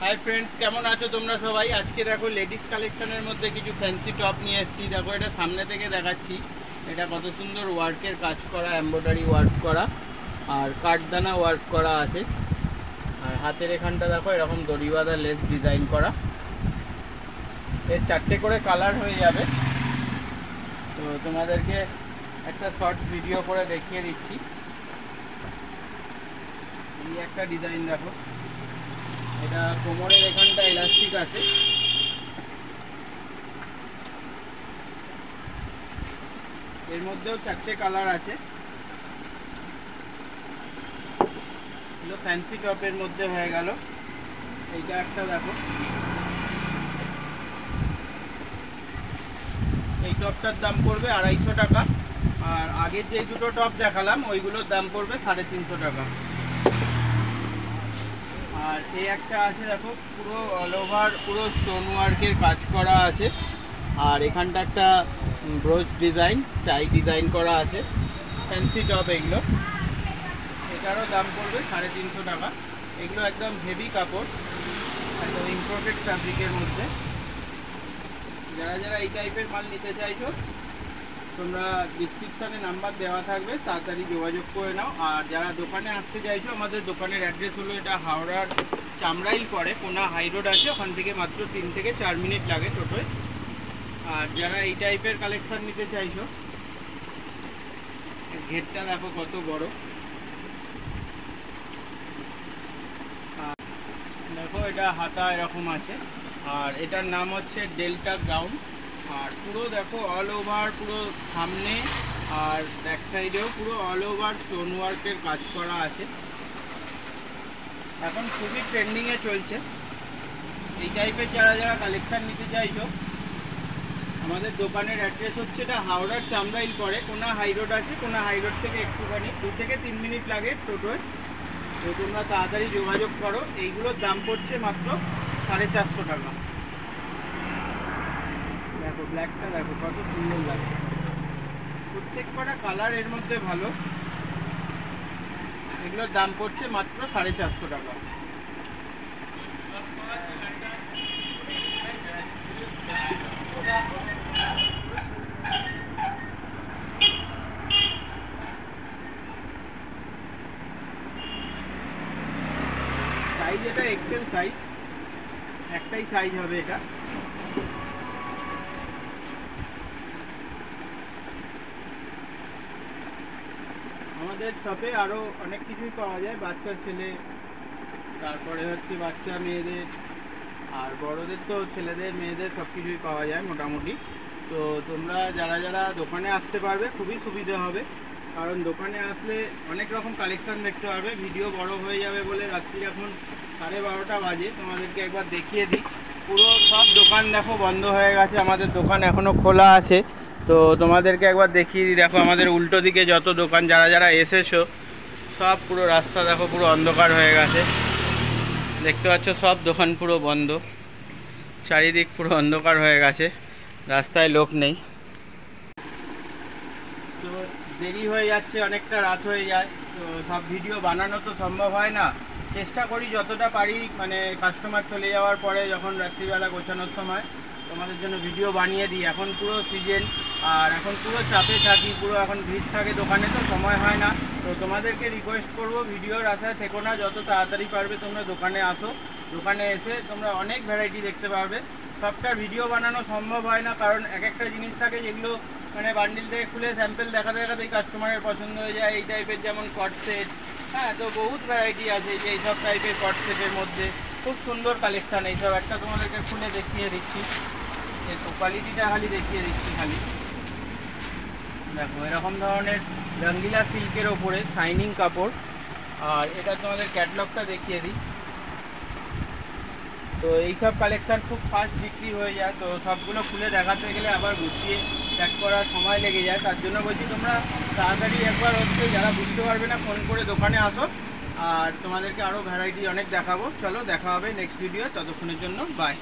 Hi friends केमन आछो तोमरा सबाई। आज के देखो लेडिस कालेक्शनेर मध्य किछु फैंसि टप निये एसेछि। देखो एटा सामने थेके देखाच्छि, एटा कत सुंदर वार्केर काज करा, एम्ब्रयडारी वार्क करा और काठदाना वार्क करा आछे। और हाथेर एखानटा देखो एरकम दড়ি বাঁধা लेस डिजाइन करा। एर चारटे करे कालार हये जाबे। तो तोमादेरके একটা শর্ট ভিডিও করে দেখিয়ে দিচ্ছি। এই একটা ডিজাইন দেখো, এটা কোমরের এখানটা ইলাস্টিক আছে। এর মধ্যেও চারটে কালার আছে। এগুলো ফ্যান্সি টপের মধ্যে হয়ে গেল। এইটা একটা দেখো, এই টপটার দাম পড়বে 250 টাকা। আর আগের যে দুটো টপ দেখালাম ওইগুলোর দাম পড়বে 350 টাকা। আর এই একটা আছে দেখো, পুরো অল ওভার পুরো স্টোন ওয়ার্কের কাজ করা আছে। আর এখানটা একটা ব্রোচ ডিজাইন, টাই ডিজাইন করা আছে। ফ্যান্সি টপ এগুলো, এটারও দাম পড়বে 350 টাকা। এগুলো একদম হেভি কাপড়, একদম ইম্পোর্টেড ফ্যাব্রিকের মধ্যে। যারা যারা এই টাইপের মাল নিতে চাইছো তোমরা ডিসক্রিপশানে নাম্বার দেওয়া থাকবে, তাড়াতাড়ি যোগাযোগ করে নাও। আর যারা দোকানে আসতে চাইছো, আমাদের দোকানের অ্যাড্রেস হলো এটা হাওড়ার চামড়াইল পরে কোনা হাই রোড আছে, ওখান থেকে মাত্র 3 থেকে 4 মিনিট লাগে টোটোয়। আর যারা এই টাইপের কালেকশান নিতে চাইছো, ঘেরটা দেখো কত বড়। আর দেখো এটা হাতা এরকম আছে। আর এটার নাম হচ্ছে ডেল্টা গাউন। আর পুরো দেখো অল ওভার, পুরো সামনে আর ব্যাক সাইডেও পুরো অল ওভার স্টোন ওয়ার্কের কাজ করা আছে। এখন খুবই ট্রেন্ডিংয়ে চলছে। এই টাইপের যারা যারা কালেকশান নিতে চাইছো, আমাদের দোকানের অ্যাড্রেস হচ্ছে এটা হাওড়ার চামড়াইল পরে কোনা হাই রোড আছে। কোনা হাই রোড থেকে একটুখানি 2 থেকে 3 মিনিট লাগে টোটোয়। তো তোমরা তাড়াতাড়ি যোগাযোগ করো। এইগুলোর দাম পড়ছে মাত্র 450 টাকা। দেখো ব্ল্যাকটা দেখো কত সুন্দর লাগছে। প্রত্যেক কটা কালার এর মধ্যে ভালো। এগুলোর দাম পড়ছে মাত্র 450 টাকা। সাইজ এটা এক্সেল সাইজ, একটাই সাইজ হবে এটা। আমাদের শপে আরও অনেক কিছুই পাওয়া যায়, বাচ্চা ছেলে, তারপরে হচ্ছে বাচ্চা মেয়েদের, আর বড়দের তো ছেলেদের মেয়েদের সব কিছুই পাওয়া যায় মোটামুটি। তো তোমরা যারা যারা দোকানে আসতে পারবে খুবই সুবিধা হবে, কারণ দোকানে আসলে অনেক রকম কালেকশান দেখতে পারবে। ভিডিও বড় হয়ে যাবে বলে রাত্রি এখন 12:30 বাজে। তোমাদেরকে একবার দেখিয়ে দিই। পুরো সব দোকান দেখো বন্ধ হয়ে গেছে, আমাদের দোকান এখনও খোলা আছে। তো তোমাদেরকে একবার দেখিয়ে দিই। দেখো আমাদের উল্টো দিকে যত দোকান, যারা যারা এসেছো সব পুরো রাস্তা দেখো পুরো অন্ধকার হয়ে গেছে। দেখতে পাচ্ছ সব দোকান পুরো বন্ধ, চারিদিক পুরো অন্ধকার হয়ে গেছে, রাস্তায় লোক নেই। তো দেরি হয়ে যাচ্ছে, অনেকটা রাত হয়ে যায়। তো সব ভিডিও বানানো তো সম্ভব হয় না। চেষ্টা করি যতটা পারি, মানে কাস্টমার চলে যাওয়ার পরে যখন রাত্রিবেলা গোছানোর সময় তোমাদের জন্য ভিডিও বানিয়ে দিই। এখন পুরো সিজন, আর এখন পুরো চাপে থাকি, পুরো এখন ভিড় থাকে দোকানে, তো সময় হয় না। তো তোমাদেরকে রিকোয়েস্ট করব, ভিডিওর আশায় থেকো না, যত তাড়াতাড়ি পারবে তোমরা দোকানে আসো। দোকানে এসে তোমরা অনেক ভ্যারাইটি দেখতে পারবে। সবটা ভিডিও বানানো সম্ভব হয় না, কারণ এক একটা জিনিস থাকে যেগুলো মানে বান্ডিল থেকে খুলে স্যাম্পেল দেখাতে দেখাতেই কাস্টমারের পছন্দ হয়ে যায়। এই টাইপের যেমন কট সেট, হ্যাঁ, তো বহুত ভ্যারাইটি আছে। যে এইসব টাইপের কট সেটের মধ্যে খুব সুন্দর কালেকশান। এইসব একটা তোমাদেরকে খুলে দেখিয়ে দিচ্ছি, একটু কোয়ালিটিটা খালি দেখিয়ে দিচ্ছি খালি। দেখো এরকম ধরনের রঙ্গিলা সিল্কের ওপরে শাইনিং কাপড়। আর এটা তোমাদের ক্যাটলগটা দেখিয়ে দিই। তো এইসব কালেকশান খুব ফাস্ট বিক্রি হয়ে যায়। তো সবগুলো খুলে দেখাতে গেলে আবার গুছিয়ে প্যাক করার সময় লেগে যায়। তার জন্য বলছি তোমরা তাড়াতাড়ি একবার হচ্ছে, যারা বুঝতে পারবে না ফোন করে দোকানে আসো। আর তোমাদেরকে আরও ভ্যারাইটি অনেক দেখাবো। চলো দেখা হবে নেক্সট ভিডিও, ততক্ষণের জন্য বাই।